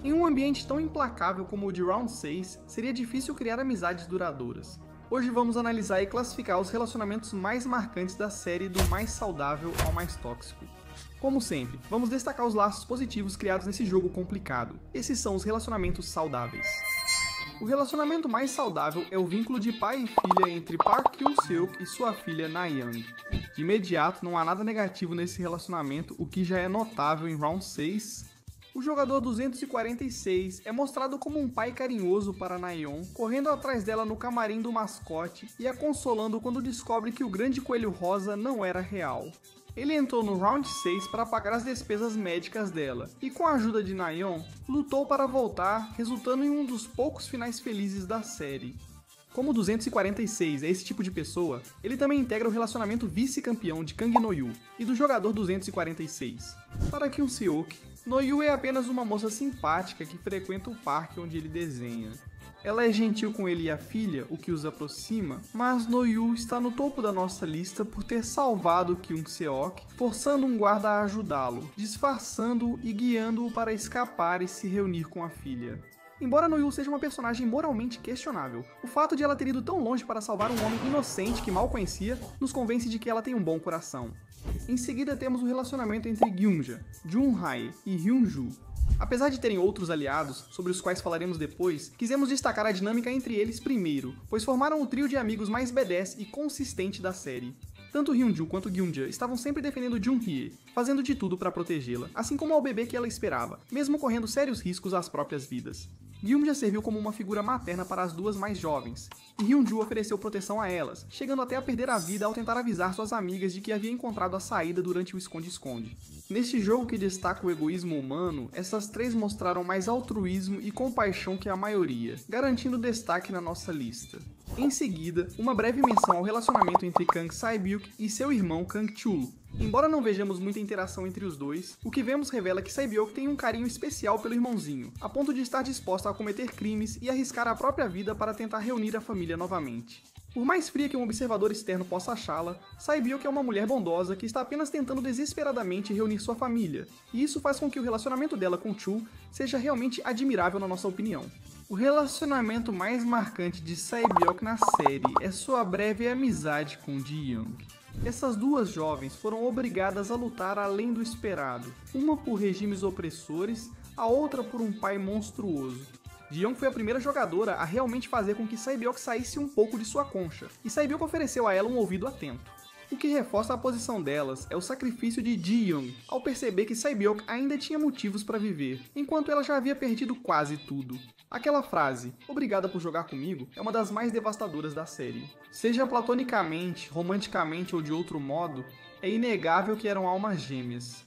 Em um ambiente tão implacável como o de Round 6, seria difícil criar amizades duradouras. Hoje vamos analisar e classificar os relacionamentos mais marcantes da série do mais saudável ao mais tóxico. Como sempre, vamos destacar os laços positivos criados nesse jogo complicado. Esses são os relacionamentos saudáveis. O relacionamento mais saudável é o vínculo de pai e filha entre Park Kyung-seok e sua filha Na-young. De imediato, não há nada negativo nesse relacionamento, o que já é notável em Round 6. O jogador 246 é mostrado como um pai carinhoso para Na-yeon, correndo atrás dela no camarim do mascote e a consolando quando descobre que o grande coelho rosa não era real. Ele entrou no Round 6 para pagar as despesas médicas dela, e com a ajuda de Na-yeon, lutou para voltar, resultando em um dos poucos finais felizes da série. Como o 246 é esse tipo de pessoa, ele também integra o relacionamento vice-campeão de Kang No-yu e do jogador 246. Para Kyung-seok, No-yu é apenas uma moça simpática que frequenta o parque onde ele desenha. Ela é gentil com ele e a filha, o que os aproxima, mas No-yu está no topo da nossa lista por ter salvado Kyung-seok, forçando um guarda a ajudá-lo, disfarçando-o e guiando-o para escapar e se reunir com a filha. Embora No-yu seja uma personagem moralmente questionável, o fato de ela ter ido tão longe para salvar um homem inocente que mal conhecia nos convence de que ela tem um bom coração. Em seguida temos o relacionamento entre Gyunja, Jun-hae e Hyun-ju. Apesar de terem outros aliados, sobre os quais falaremos depois, quisemos destacar a dinâmica entre eles primeiro, pois formaram o trio de amigos mais badass e consistente da série. Tanto Hyun-ju quanto Gyunja estavam sempre defendendo Jun-hye, fazendo de tudo para protegê-la, assim como ao bebê que ela esperava, mesmo correndo sérios riscos às próprias vidas. Gyunja serviu como uma figura materna para as duas mais jovens, e Hyun-ju ofereceu proteção a elas, chegando até a perder a vida ao tentar avisar suas amigas de que havia encontrado a saída durante o esconde-esconde. Neste jogo que destaca o egoísmo humano, essas três mostraram mais altruísmo e compaixão que a maioria, garantindo destaque na nossa lista. Em seguida, uma breve menção ao relacionamento entre Kang Sae-byuk e seu irmão Kang Chul. Embora não vejamos muita interação entre os dois, o que vemos revela que Sae-byuk tem um carinho especial pelo irmãozinho, a ponto de estar disposta a cometer crimes e arriscar a própria vida para tentar reunir a família novamente. Por mais fria que um observador externo possa achá-la, Sae-byuk é uma mulher bondosa que está apenas tentando desesperadamente reunir sua família, e isso faz com que o relacionamento dela com Chul seja realmente admirável na nossa opinião. O relacionamento mais marcante de Sae-byuk na série é sua breve amizade com Ji-young. Essas duas jovens foram obrigadas a lutar além do esperado, uma por regimes opressores, a outra por um pai monstruoso. Ji-young foi a primeira jogadora a realmente fazer com que Sae-byuk saísse um pouco de sua concha, e Sae-byuk ofereceu a ela um ouvido atento. O que reforça a posição delas é o sacrifício de Ji-young, ao perceber que Sae-byuk ainda tinha motivos para viver, enquanto ela já havia perdido quase tudo. Aquela frase, "obrigada por jogar comigo", é uma das mais devastadoras da série. Seja platonicamente, romanticamente ou de outro modo, é inegável que eram almas gêmeas.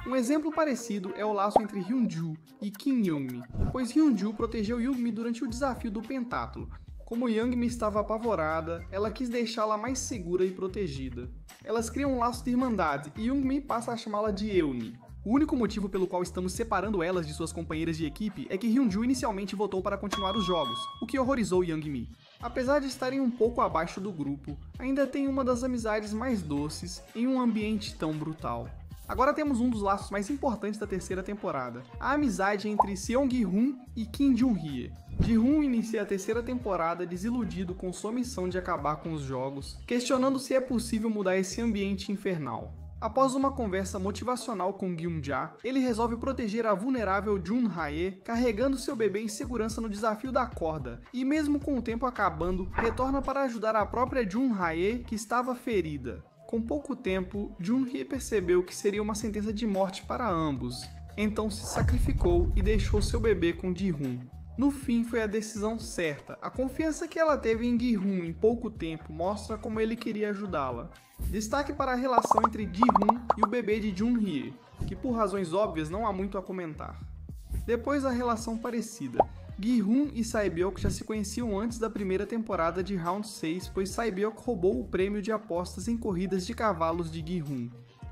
Um exemplo parecido é o laço entre Hyun-ju e Kim Young-mi, pois Hyun-ju protegeu Young-mi durante o desafio do pentátulo. Como Young-mi estava apavorada, ela quis deixá-la mais segura e protegida. Elas criam um laço de irmandade e Young-mi passa a chamá-la de Euni. O único motivo pelo qual estamos separando elas de suas companheiras de equipe é que Hyun-ju inicialmente votou para continuar os jogos, o que horrorizou Young-mi. Apesar de estarem um pouco abaixo do grupo, ainda tem uma das amizades mais doces em um ambiente tão brutal. Agora temos um dos laços mais importantes da terceira temporada, a amizade entre Seong Gi-hun e Kim Jun-hye. Ji-hun inicia a terceira temporada desiludido com sua missão de acabar com os jogos, questionando se é possível mudar esse ambiente infernal. Após uma conversa motivacional com Gyunja, ele resolve proteger a vulnerável Jun-hae, carregando seu bebê em segurança no desafio da corda, e mesmo com o tempo acabando, retorna para ajudar a própria Jun-hae, que estava ferida. Com pouco tempo, Jun-hye percebeu que seria uma sentença de morte para ambos, então se sacrificou e deixou seu bebê com Ji-hun. No fim, foi a decisão certa. A confiança que ela teve em Gi-hun em pouco tempo mostra como ele queria ajudá-la. Destaque para a relação entre Ji-hun e o bebê de Jun-hye, que por razões óbvias não há muito a comentar. Depois a relação parecida. Gi-hun e Sae-byuk já se conheciam antes da primeira temporada de Round 6, pois Sae-byuk roubou o prêmio de apostas em corridas de cavalos de Gi-hun.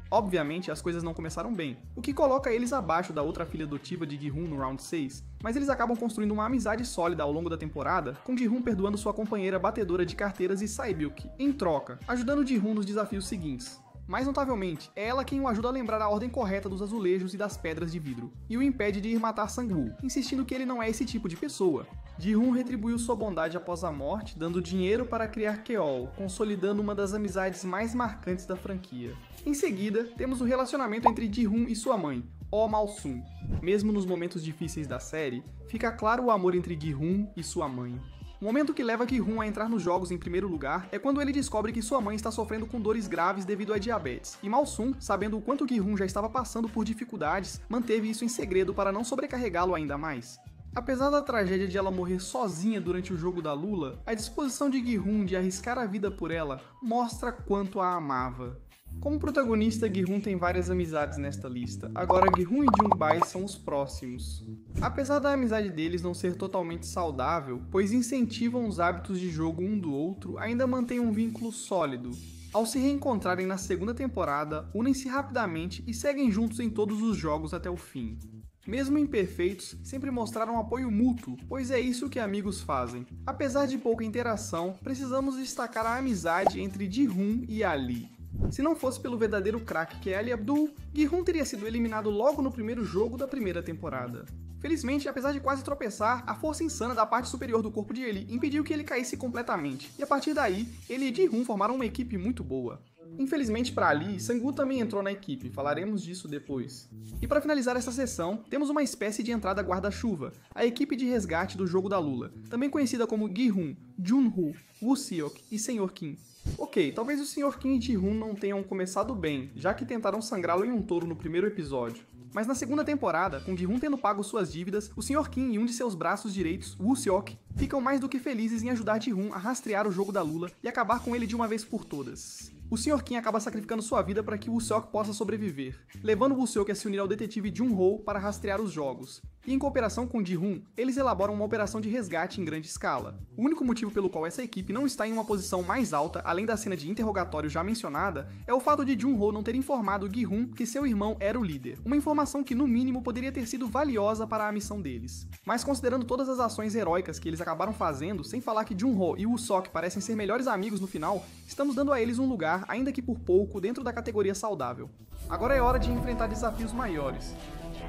Obviamente, as coisas não começaram bem, o que coloca eles abaixo da outra filha adotiva de Gi-hun no Round 6, mas eles acabam construindo uma amizade sólida ao longo da temporada, com Ji-hun perdoando sua companheira batedora de carteiras e Sae-byuk, em troca, ajudando Ji-hun nos desafios seguintes. Mais notavelmente, é ela quem o ajuda a lembrar a ordem correta dos azulejos e das pedras de vidro, e o impede de ir matar Sang-woo, insistindo que ele não é esse tipo de pessoa. Ji-hoon retribuiu sua bondade após a morte, dando dinheiro para criar Keol, consolidando uma das amizades mais marcantes da franquia. Em seguida, temos o relacionamento entre Ji-hoon e sua mãe, Oh Mal-sun. Mesmo nos momentos difíceis da série, fica claro o amor entre Ji-hoon e sua mãe. O momento que leva Ki-hoon a entrar nos jogos em primeiro lugar é quando ele descobre que sua mãe está sofrendo com dores graves devido à diabetes, e Mal-sun, sabendo o quanto Ki-hoon já estava passando por dificuldades, manteve isso em segredo para não sobrecarregá-lo ainda mais. Apesar da tragédia de ela morrer sozinha durante o jogo da Lula, a disposição de Gi-hoon de arriscar a vida por ela mostra quanto a amava. Como protagonista, Gi-hoon tem várias amizades nesta lista, agora Gi-hoon e Jung-bae são os próximos. Apesar da amizade deles não ser totalmente saudável, pois incentivam os hábitos de jogo um do outro, ainda mantém um vínculo sólido. Ao se reencontrarem na segunda temporada, unem-se rapidamente e seguem juntos em todos os jogos até o fim. Mesmo imperfeitos, sempre mostraram apoio mútuo, pois é isso que amigos fazem. Apesar de pouca interação, precisamos destacar a amizade entre Ji-hoon e Ali. Se não fosse pelo verdadeiro craque que é Ali Abdul, Gi-hoon teria sido eliminado logo no primeiro jogo da primeira temporada. Felizmente, apesar de quase tropeçar, a força insana da parte superior do corpo de Eli impediu que ele caísse completamente, e a partir daí, ele e Ji-hoon formaram uma equipe muito boa. Infelizmente para Ali, Sang-woo também entrou na equipe, falaremos disso depois. E para finalizar essa sessão, temos uma espécie de entrada guarda-chuva, a equipe de resgate do jogo da Lula, também conhecida como Gi-hoon, Jun-ho, Woo-seok e Sr. Kim. Ok, talvez o Sr. Kim e Ji-hoon não tenham começado bem, já que tentaram sangrá-lo em um touro no primeiro episódio. Mas na segunda temporada, com Ji-hoon tendo pago suas dívidas, o Sr. Kim e um de seus braços direitos, Woo-seok, ficam mais do que felizes em ajudar Ji-hoon a rastrear o jogo da Lula e acabar com ele de uma vez por todas. O Sr. Kim acaba sacrificando sua vida para que Woo-seok possa sobreviver, levando Woo-seok a se unir ao detetive Jun-ho para rastrear os jogos. E em cooperação com Ji-hoon, eles elaboram uma operação de resgate em grande escala. O único motivo pelo qual essa equipe não está em uma posição mais alta, além da cena de interrogatório já mencionada, é o fato de Jun-ho não ter informado Gi-hoon que seu irmão era o líder, uma informação que no mínimo poderia ter sido valiosa para a missão deles. Mas considerando todas as ações heróicas que eles acabaram fazendo, sem falar que Jun-ho e Woo-seok parecem ser melhores amigos no final, estamos dando a eles um lugar, ainda que por pouco, dentro da categoria saudável. Agora é hora de enfrentar desafios maiores.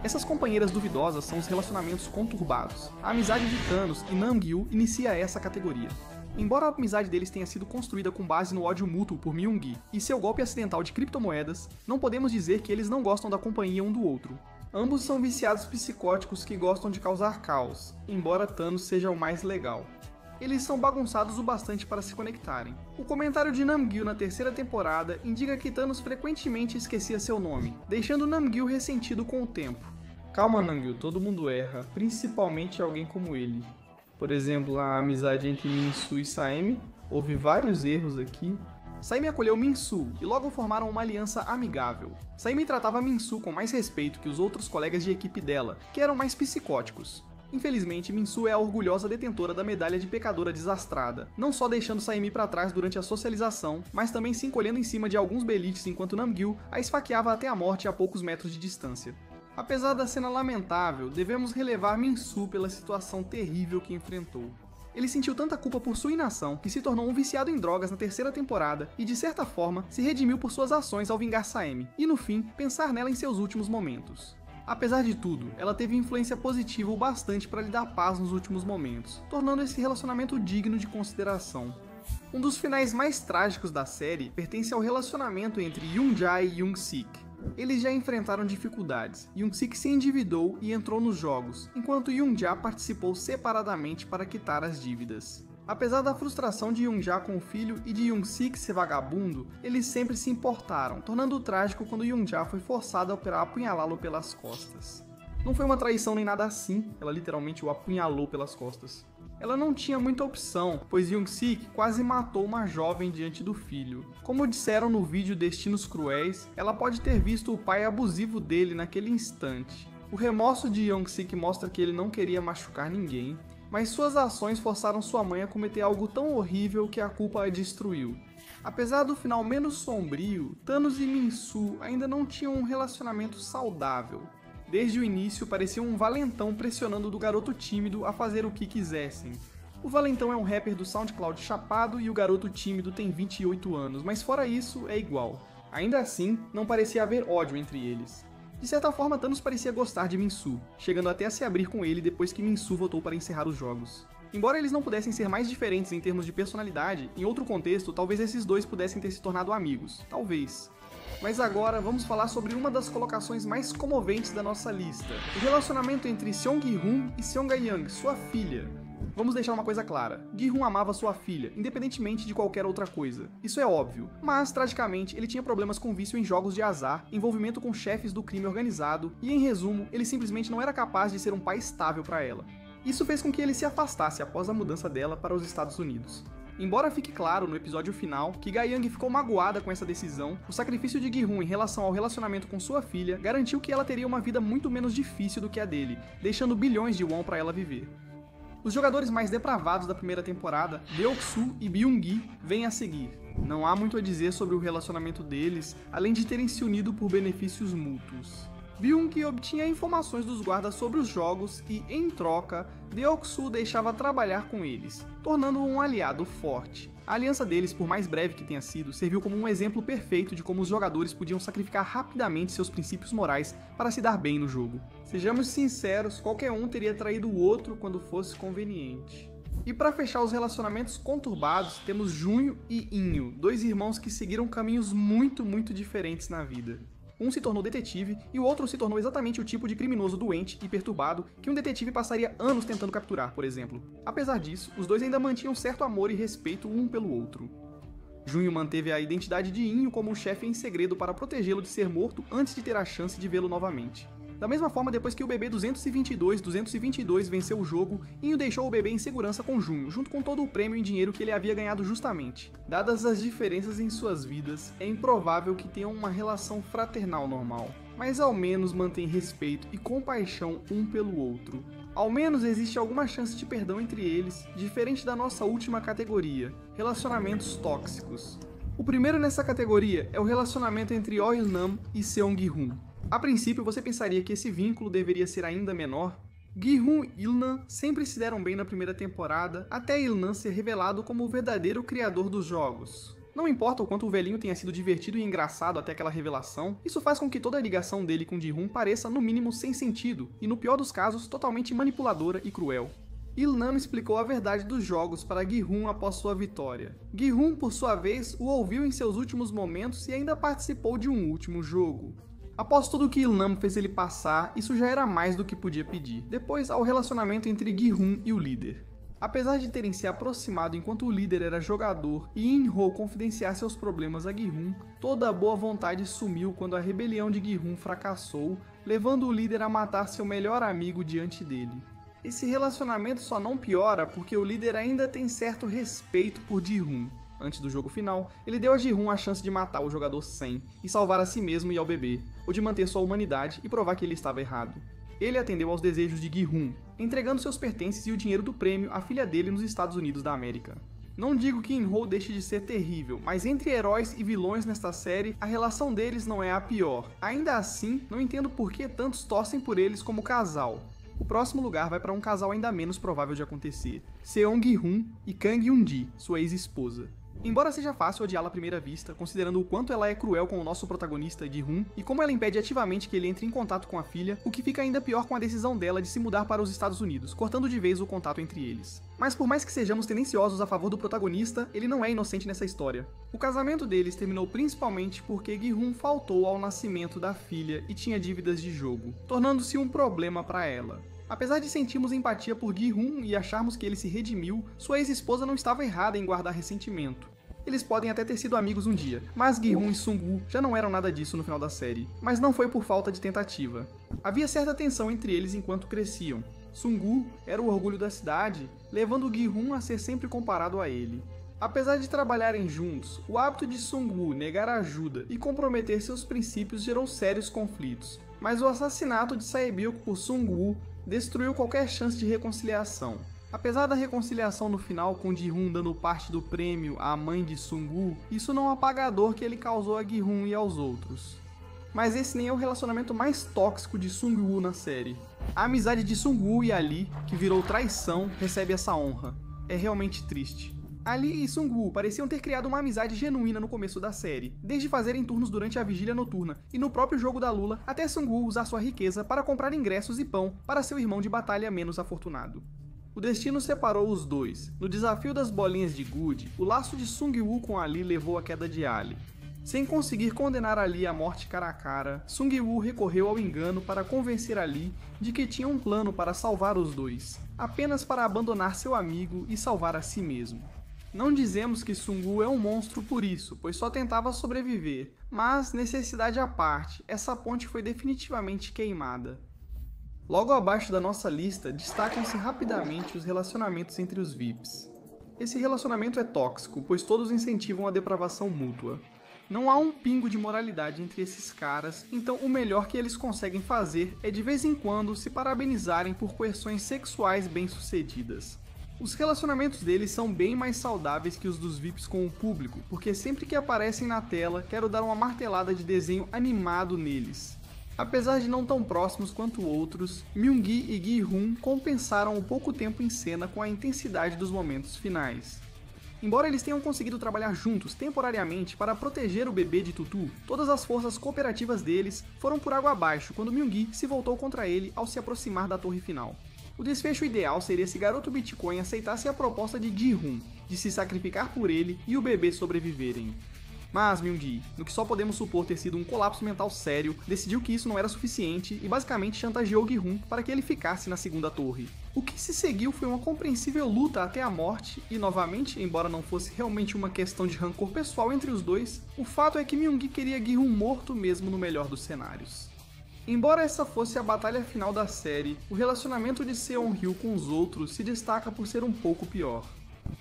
Essas companheiras duvidosas são os relacionamentos conturbados. A amizade de Thanos e Nam-gyu inicia essa categoria. Embora a amizade deles tenha sido construída com base no ódio mútuo por Myung-gi e seu golpe acidental de criptomoedas, não podemos dizer que eles não gostam da companhia um do outro. Ambos são viciados psicóticos que gostam de causar caos, embora Thanos seja o mais legal. Eles são bagunçados o bastante para se conectarem. O comentário de Nam-gyu na terceira temporada indica que Thanos frequentemente esquecia seu nome, deixando Nam-gyu ressentido com o tempo. Calma, Nam-gyu, todo mundo erra, principalmente alguém como ele. Por exemplo, a amizade entre Min-soo e Saemi, houve vários erros aqui. Saemi acolheu Min-soo e logo formaram uma aliança amigável. Saemi tratava Min-soo com mais respeito que os outros colegas de equipe dela, que eram mais psicóticos. Infelizmente, Min-soo é a orgulhosa detentora da medalha de pecadora desastrada, não só deixando Saemi para trás durante a socialização, mas também se encolhendo em cima de alguns beliches enquanto Nam-gyu a esfaqueava até a morte a poucos metros de distância. Apesar da cena lamentável, devemos relevar Min-soo pela situação terrível que enfrentou. Ele sentiu tanta culpa por sua inação que se tornou um viciado em drogas na terceira temporada e, de certa forma, se redimiu por suas ações ao vingar Saemi, e no fim, pensar nela em seus últimos momentos. Apesar de tudo, ela teve influência positiva o bastante para lhe dar paz nos últimos momentos, tornando esse relacionamento digno de consideração. Um dos finais mais trágicos da série pertence ao relacionamento entre Yoon-ja e Yoon-sik. Eles já enfrentaram dificuldades, Yoon-sik se endividou e entrou nos jogos, enquanto Yoon-ja participou separadamente para quitar as dívidas. Apesar da frustração de Yoon-ja com o filho e de Yoon-sik ser vagabundo, eles sempre se importaram, tornando-o trágico quando Yoon-ja foi forçada a apunhalá-lo pelas costas. Não foi uma traição nem nada assim, ela literalmente o apunhalou pelas costas. Ela não tinha muita opção, pois Yoon-sik quase matou uma jovem diante do filho. Como disseram no vídeo Destinos Cruéis, ela pode ter visto o pai abusivo dele naquele instante. O remorso de Yoon-sik mostra que ele não queria machucar ninguém, mas suas ações forçaram sua mãe a cometer algo tão horrível que a culpa a destruiu. Apesar do final menos sombrio, Thanos e Min-soo ainda não tinham um relacionamento saudável. Desde o início, parecia um valentão pressionando do garoto tímido a fazer o que quisessem. O valentão é um rapper do SoundCloud chapado e o garoto tímido tem 28 anos, mas fora isso, é igual. Ainda assim, não parecia haver ódio entre eles. De certa forma, Thanos parecia gostar de Min-Su, chegando até a se abrir com ele depois que Min-Su voltou para encerrar os jogos. Embora eles não pudessem ser mais diferentes em termos de personalidade, em outro contexto, talvez esses dois pudessem ter se tornado amigos. Talvez. Mas agora, vamos falar sobre uma das colocações mais comoventes da nossa lista. O relacionamento entre Seong Gi-hun e Seong Ga-young, sua filha. Vamos deixar uma coisa clara, Gi-hun amava sua filha, independentemente de qualquer outra coisa. Isso é óbvio, mas, tragicamente, ele tinha problemas com vício em jogos de azar, envolvimento com chefes do crime organizado, e em resumo, ele simplesmente não era capaz de ser um pai estável para ela. Isso fez com que ele se afastasse após a mudança dela para os Estados Unidos. Embora fique claro no episódio final que Ga-young ficou magoada com essa decisão, o sacrifício de Gi-hun em relação ao relacionamento com sua filha garantiu que ela teria uma vida muito menos difícil do que a dele, deixando bilhões de won para ela viver. Os jogadores mais depravados da primeira temporada, Deok-Su e Byung-gi, vêm a seguir. Não há muito a dizer sobre o relacionamento deles, além de terem se unido por benefícios mútuos. Byung-gi obtinha informações dos guardas sobre os jogos e, em troca, Deok-Su deixava trabalhar com eles, tornando-o um aliado forte. A aliança deles, por mais breve que tenha sido, serviu como um exemplo perfeito de como os jogadores podiam sacrificar rapidamente seus princípios morais para se dar bem no jogo. Sejamos sinceros, qualquer um teria traído o outro quando fosse conveniente. E para fechar os relacionamentos conturbados, temos Junho e Inho, dois irmãos que seguiram caminhos muito diferentes na vida. Um se tornou detetive e o outro se tornou exatamente o tipo de criminoso doente e perturbado que um detetive passaria anos tentando capturar, por exemplo. Apesar disso, os dois ainda mantinham certo amor e respeito um pelo outro. Junho manteve a identidade de Inho como um chefe em segredo para protegê-lo de ser morto antes de ter a chance de vê-lo novamente. Da mesma forma, depois que o bebê 222 venceu o jogo, Inho deixou o bebê em segurança com Junho, junto com todo o prêmio em dinheiro que ele havia ganhado justamente. Dadas as diferenças em suas vidas, é improvável que tenham uma relação fraternal normal, mas ao menos mantém respeito e compaixão um pelo outro. Ao menos existe alguma chance de perdão entre eles, diferente da nossa última categoria, relacionamentos tóxicos. O primeiro nessa categoria é o relacionamento entre Oh Il-nam e Seong Gi-hun. A princípio, você pensaria que esse vínculo deveria ser ainda menor. Gi-hun e Il-nam sempre se deram bem na primeira temporada, até Il-nam ser revelado como o verdadeiro criador dos jogos. Não importa o quanto o velhinho tenha sido divertido e engraçado até aquela revelação, isso faz com que toda a ligação dele com Ji-hun pareça no mínimo sem sentido, e no pior dos casos, totalmente manipuladora e cruel. Il-nam explicou a verdade dos jogos para Gi-hun após sua vitória. Gi-hun, por sua vez, o ouviu em seus últimos momentos e ainda participou de um último jogo. Após tudo que Il-nam fez ele passar, isso já era mais do que podia pedir. Depois, ao relacionamento entre Gi-hun e o líder. Apesar de terem se aproximado enquanto o líder era jogador e In-ho confidenciar seus problemas a Gi-hun, toda a boa vontade sumiu quando a rebelião de Gi-hun fracassou, levando o líder a matar seu melhor amigo diante dele. Esse relacionamento só não piora porque o líder ainda tem certo respeito por Ji-hun. Antes do jogo final, ele deu a Ji-hun a chance de matar o jogador Sen e salvar a si mesmo e ao bebê, ou de manter sua humanidade e provar que ele estava errado. Ele atendeu aos desejos de Gi-hun, entregando seus pertences e o dinheiro do prêmio à filha dele nos Estados Unidos da América. Não digo que In-ho deixe de ser terrível, mas entre heróis e vilões nesta série, a relação deles não é a pior. Ainda assim, não entendo por que tantos torcem por eles como casal. O próximo lugar vai para um casal ainda menos provável de acontecer, Seong Gi-hun e Kang Yoon-ji, sua ex-esposa. Embora seja fácil odiá-la à primeira vista, considerando o quanto ela é cruel com o nosso protagonista, Gi-hun, e como ela impede ativamente que ele entre em contato com a filha, o que fica ainda pior com a decisão dela de se mudar para os Estados Unidos, cortando de vez o contato entre eles. Mas por mais que sejamos tendenciosos a favor do protagonista, ele não é inocente nessa história. O casamento deles terminou principalmente porque Gi-hun faltou ao nascimento da filha e tinha dívidas de jogo, tornando-se um problema para ela. Apesar de sentirmos empatia por Gi-hun e acharmos que ele se redimiu, sua ex-esposa não estava errada em guardar ressentimento. Eles podem até ter sido amigos um dia, mas Gi-hun e Sung-woo já não eram nada disso no final da série. Mas não foi por falta de tentativa. Havia certa tensão entre eles enquanto cresciam. Sung-woo era o orgulho da cidade, levando Gi-hun a ser sempre comparado a ele. Apesar de trabalharem juntos, o hábito de Sung-woo negar ajuda e comprometer seus princípios gerou sérios conflitos. Mas o assassinato de Sae-byuk por Sung-woo destruiu qualquer chance de reconciliação. Apesar da reconciliação no final com Ji-hun dando parte do prêmio à mãe de Sung-woo, isso não apaga a dor que ele causou a Gi-hun e aos outros. Mas esse nem é o relacionamento mais tóxico de Sung-woo na série. A amizade de Sung-woo e Ali, que virou traição, recebe essa honra. É realmente triste. Ali e Sung-woo pareciam ter criado uma amizade genuína no começo da série, desde fazerem turnos durante a vigília noturna e no próprio jogo da Lula, até Sung-woo usar sua riqueza para comprar ingressos e pão para seu irmão de batalha menos afortunado. O destino separou os dois. No desafio das bolinhas de gude, o laço de Sung-woo com Ali levou à queda de Ali. Sem conseguir condenar Ali à morte cara a cara, Sung-woo recorreu ao engano para convencer Ali de que tinha um plano para salvar os dois, apenas para abandonar seu amigo e salvar a si mesmo. Não dizemos que Sung-woo é um monstro por isso, pois só tentava sobreviver, mas, necessidade à parte, essa ponte foi definitivamente queimada. Logo abaixo da nossa lista, destacam-se rapidamente os relacionamentos entre os VIPs. Esse relacionamento é tóxico, pois todos incentivam a depravação mútua. Não há um pingo de moralidade entre esses caras, então o melhor que eles conseguem fazer é de vez em quando se parabenizarem por coerções sexuais bem-sucedidas. Os relacionamentos deles são bem mais saudáveis que os dos VIPs com o público, porque sempre que aparecem na tela, quero dar uma martelada de desenho animado neles. Apesar de não tão próximos quanto outros, Myung-gi e Gi-hun compensaram o pouco tempo em cena com a intensidade dos momentos finais. Embora eles tenham conseguido trabalhar juntos temporariamente para proteger o bebê de Tutu, todas as forças cooperativas deles foram por água abaixo quando Myung-gi se voltou contra ele ao se aproximar da torre final. O desfecho ideal seria se Garoto Bitcoin aceitasse a proposta de Gi-hun, de se sacrificar por ele e o bebê sobreviverem. Mas Myung-gi, no que só podemos supor ter sido um colapso mental sério, decidiu que isso não era suficiente e basicamente chantageou Gi-hun para que ele ficasse na segunda torre. O que se seguiu foi uma compreensível luta até a morte e, novamente, embora não fosse realmente uma questão de rancor pessoal entre os dois, o fato é que Myung-gi queria Gi-hun morto mesmo no melhor dos cenários. Embora essa fosse a batalha final da série, o relacionamento de Seon-ryu com os outros se destaca por ser um pouco pior.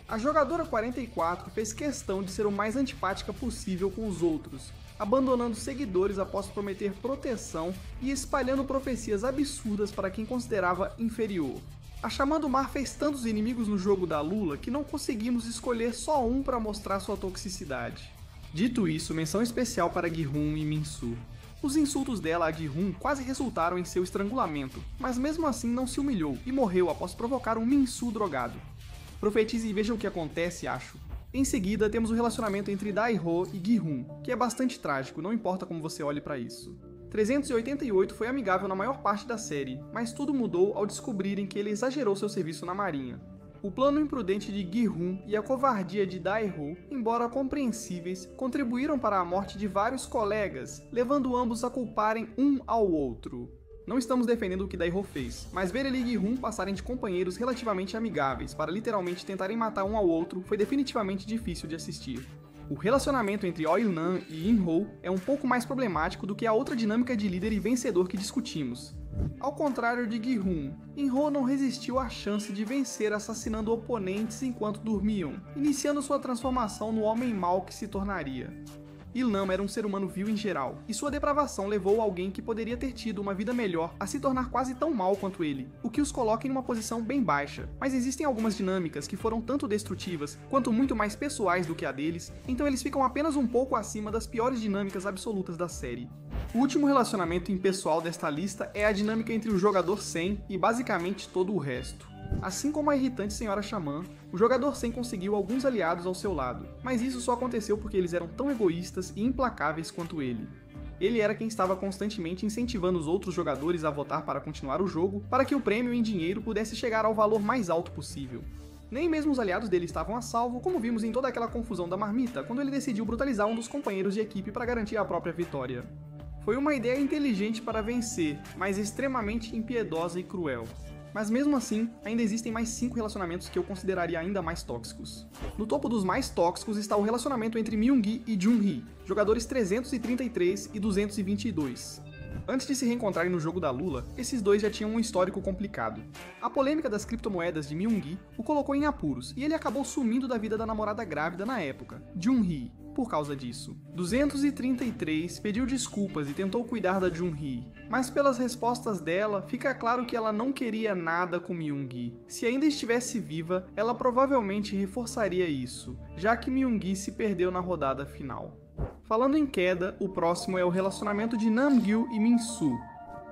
A jogadora 44 fez questão de ser o mais antipática possível com os outros, abandonando seguidores após prometer proteção e espalhando profecias absurdas para quem considerava inferior. A Xamã do Mar fez tantos inimigos no jogo da Lula que não conseguimos escolher só um para mostrar sua toxicidade. Dito isso, menção especial para Gi-hun e Min-soo. Os insultos dela a Gi-hun quase resultaram em seu estrangulamento, mas mesmo assim não se humilhou e morreu após provocar um Min-soo drogado. Profetize e veja o que acontece, acho. Em seguida, temos o relacionamento entre Dae-ho e Gi-hun, que é bastante trágico, não importa como você olhe para isso. 388 foi amigável na maior parte da série, mas tudo mudou ao descobrirem que ele exagerou seu serviço na marinha. O plano imprudente de Gi-hun e a covardia de Dae-ho, embora compreensíveis, contribuíram para a morte de vários colegas, levando ambos a culparem um ao outro. Não estamos defendendo o que Dae-ho fez, mas ver ele e Gi-hun passarem de companheiros relativamente amigáveis para literalmente tentarem matar um ao outro foi definitivamente difícil de assistir. O relacionamento entre Oh Eun-nam e In-ho é um pouco mais problemático do que a outra dinâmica de líder e vencedor que discutimos. Ao contrário de Gi-hun, In-ho não resistiu à chance de vencer assassinando oponentes enquanto dormiam, iniciando sua transformação no homem mau que se tornaria. Il-nam era um ser humano vil em geral, e sua depravação levou alguém que poderia ter tido uma vida melhor a se tornar quase tão mal quanto ele, o que os coloca em uma posição bem baixa. Mas existem algumas dinâmicas que foram tanto destrutivas, quanto muito mais pessoais do que a deles, então eles ficam apenas um pouco acima das piores dinâmicas absolutas da série. O último relacionamento impessoal desta lista é a dinâmica entre o jogador Sen e basicamente todo o resto. Assim como a irritante Senhora Xamã, o jogador Sen conseguiu alguns aliados ao seu lado, mas isso só aconteceu porque eles eram tão egoístas e implacáveis quanto ele. Ele era quem estava constantemente incentivando os outros jogadores a votar para continuar o jogo, para que o prêmio em dinheiro pudesse chegar ao valor mais alto possível. Nem mesmo os aliados dele estavam a salvo, como vimos em toda aquela confusão da marmita, quando ele decidiu brutalizar um dos companheiros de equipe para garantir a própria vitória. Foi uma ideia inteligente para vencer, mas extremamente impiedosa e cruel. Mas mesmo assim, ainda existem mais 5 relacionamentos que eu consideraria ainda mais tóxicos. No topo dos mais tóxicos está o relacionamento entre Myung-gi e Jun-hee, jogadores 333 e 222. Antes de se reencontrarem no jogo da Lula, esses dois já tinham um histórico complicado. A polêmica das criptomoedas de Myung-gi o colocou em apuros, e ele acabou sumindo da vida da namorada grávida na época, Jun-hee, por causa disso. 233 pediu desculpas e tentou cuidar da Jun-hee, mas pelas respostas dela, fica claro que ela não queria nada com Myung-gi. Se ainda estivesse viva, ela provavelmente reforçaria isso, já que Myung-gi se perdeu na rodada final. Falando em queda, o próximo é o relacionamento de Nam-gyu e Min-soo.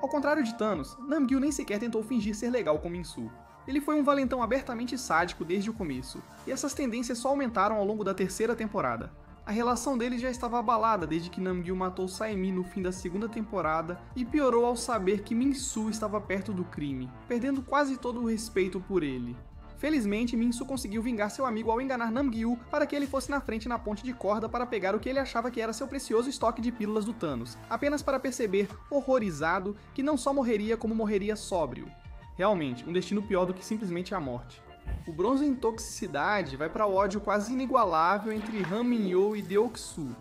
Ao contrário de Thanos, Nam-gyu nem sequer tentou fingir ser legal com Min-soo. Ele foi um valentão abertamente sádico desde o começo, e essas tendências só aumentaram ao longo da terceira temporada. A relação deles já estava abalada desde que Namgyu matou Saemi no fim da segunda temporada e piorou ao saber que Min-soo estava perto do crime, perdendo quase todo o respeito por ele. Felizmente, Min-soo conseguiu vingar seu amigo ao enganar Namgyu para que ele fosse na frente na ponte de corda para pegar o que ele achava que era seu precioso estoque de pílulas do Thanos, apenas para perceber, horrorizado, que não só morreria como morreria sóbrio. Realmente, um destino pior do que simplesmente a morte. O bronze em toxicidade vai para o ódio quase inigualável entre Han Min-ho e Deok-soo.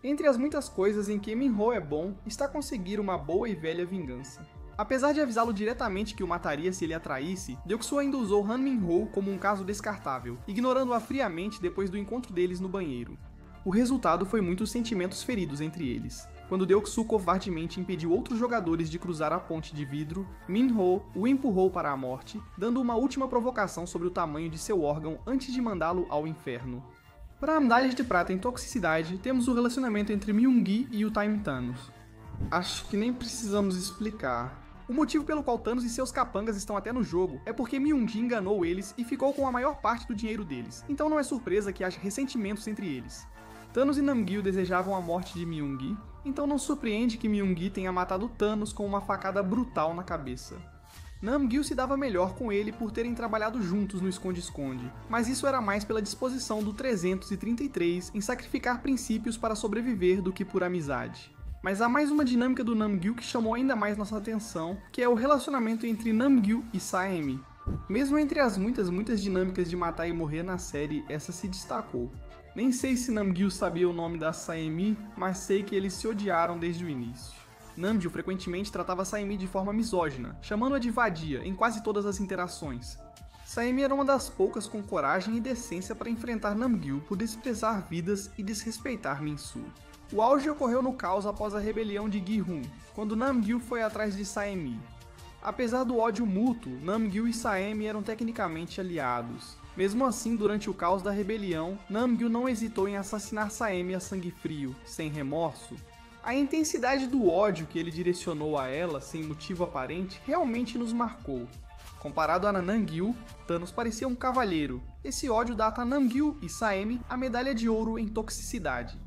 Entre as muitas coisas em que Min-ho é bom, está conseguir uma boa e velha vingança. Apesar de avisá-lo diretamente que o mataria se ele a traísse, Deok-soo ainda usou Han Min-ho como um caso descartável, ignorando-a friamente depois do encontro deles no banheiro. O resultado foi muitos sentimentos feridos entre eles. Quando Deok-soo covardemente impediu outros jogadores de cruzar a ponte de vidro, Min-ho o empurrou para a morte, dando uma última provocação sobre o tamanho de seu órgão antes de mandá-lo ao inferno. Para a medalha de prata em toxicidade, temos o relacionamento entre Myung-gi e o Time Thanos. Acho que nem precisamos explicar. O motivo pelo qual Thanos e seus capangas estão até no jogo é porque Myung-gi enganou eles e ficou com a maior parte do dinheiro deles, então não é surpresa que haja ressentimentos entre eles. Thanos e Namgyu desejavam a morte de Myung-gi, então não surpreende que Myung-gi tenha matado Thanos com uma facada brutal na cabeça. Namgyu se dava melhor com ele por terem trabalhado juntos no esconde-esconde, mas isso era mais pela disposição do 333 em sacrificar princípios para sobreviver do que por amizade. Mas há mais uma dinâmica do Namgyu que chamou ainda mais nossa atenção, que é o relacionamento entre Namgyu e Saemi. Mesmo entre as muitas dinâmicas de matar e morrer na série, essa se destacou. Nem sei se Namgyu sabia o nome da Saemi, mas sei que eles se odiaram desde o início. Namgyu frequentemente tratava Saemi de forma misógina, chamando-a de vadia em quase todas as interações. Saemi era uma das poucas com coragem e decência para enfrentar Namgyu por desprezar vidas e desrespeitar Min-soo. O auge ocorreu no caos após a rebelião de Gi-hun, quando Namgyu foi atrás de Saemi. Apesar do ódio mútuo, Namgyu e Saemi eram tecnicamente aliados. Mesmo assim, durante o caos da rebelião, Namgyu não hesitou em assassinar Saemi a sangue frio, sem remorso. A intensidade do ódio que ele direcionou a ela, sem motivo aparente, realmente nos marcou. Comparado a Namgyu, Thanos parecia um cavalheiro. Esse ódio dá a Namgyu e Saemi a medalha de ouro em toxicidade.